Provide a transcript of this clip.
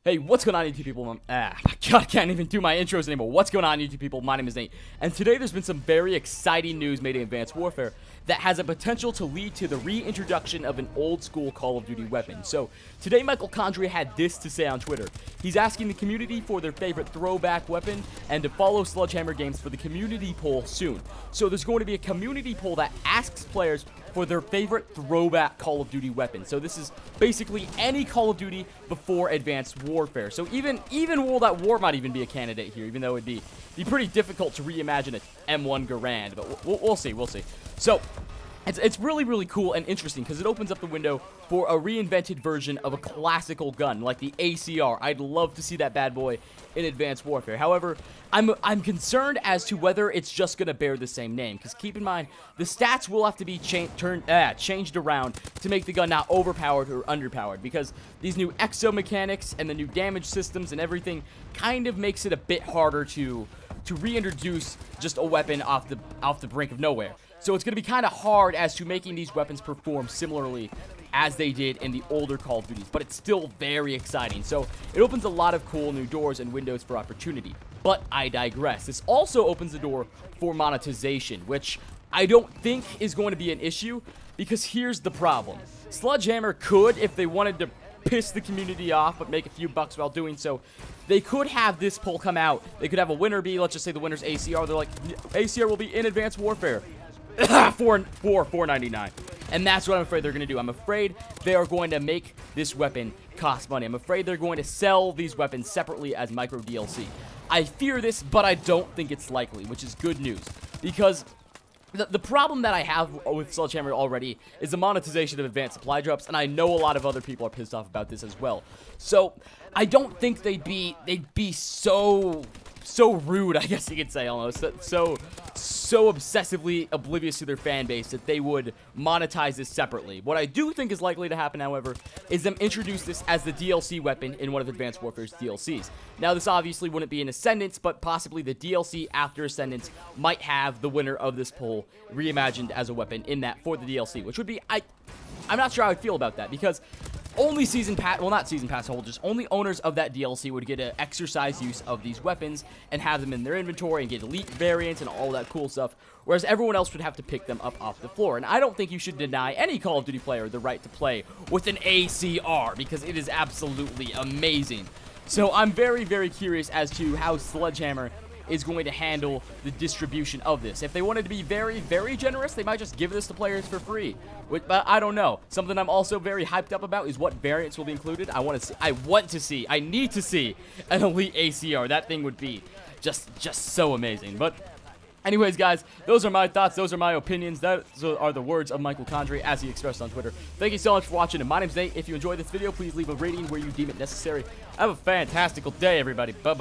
Hey, what's going on, YouTube people? My God, I can't even do my intros anymore. What's going on, YouTube people? My name is Nate, and today there's been some very exciting news made in Advanced Warfare that has a potential to lead to the reintroduction of an old-school Call of Duty weapon. So, today Michael Condrey had this to say on Twitter. He's asking the community for their favorite throwback weapon and to follow Sledgehammer Games for the community poll soon. So, there's going to be a community poll that asks players for their favorite throwback Call of Duty weapon. So this is basically any Call of Duty before Advanced Warfare. So even World at War might even be a candidate here, even though it'd be pretty difficult to reimagine an M1 Garand. But we'll see. So it's really cool and interesting because it opens up the window for a reinvented version of a classical gun like the ACR. I'd love to see that bad boy in Advanced Warfare. However, I'm concerned as to whether it's just going to bear the same name, because keep in mind, the stats will have to be changed around to make the gun not overpowered or underpowered, because these new exo mechanics and the new damage systems and everything kind of makes it a bit harder to reintroduce just a weapon off the brink of nowhere. So it's going to be kind of hard as to making these weapons perform similarly as they did in the older Call of Duties, but it's still very exciting. So it opens a lot of cool new doors and windows for opportunity. But I digress. This also opens the door for monetization, which I don't think is going to be an issue, because here's the problem. Sledgehammer could, if they wanted to piss the community off but make a few bucks while doing so, they could have this poll come out. They could have a winner be, let's just say the winner's ACR. They're like, ACR will be in Advanced Warfare for $4.99. And that's what I'm afraid they're going to do. I'm afraid they are going to make this weapon cost money. I'm afraid they're going to sell these weapons separately as micro DLC. I fear this, but I don't think it's likely, which is good news. Because the problem that I have with Sledgehammer already is the monetization of advanced supply drops, and I know a lot of other people are pissed off about this as well. So I don't think they'd be so rude, I guess you could say, almost, so obsessively oblivious to their fan base that they would monetize this separately. What I do think is likely to happen, however, is them introduce this as the DLC weapon in one of Advanced Warfare's DLCs. Now, this obviously wouldn't be in Ascendance, but possibly the DLC after Ascendance might have the winner of this poll reimagined as a weapon in that for the DLC, which would be, I'm not sure how I'd feel about that, because only season pass, well, not season pass holders, only owners of that DLC would get to exercise use of these weapons and have them in their inventory and get elite variants and all that cool stuff, whereas everyone else would have to pick them up off the floor. And I don't think you should deny any Call of Duty player the right to play with an ACR, because it is absolutely amazing. So I'm very curious as to how Sledgehammer is going to handle the distribution of this. If they wanted to be very generous, they might just give this to players for free. But I don't know. Something I'm also very hyped up about is what variants will be included. I need to see an elite ACR. That thing would be just so amazing. But anyways, guys, those are my thoughts. Those are my opinions. Those are the words of Michael Condrey as he expressed on Twitter. Thank you so much for watching, and my name's Nate. If you enjoyed this video, please leave a rating where you deem it necessary. Have a fantastical day, everybody. Bye.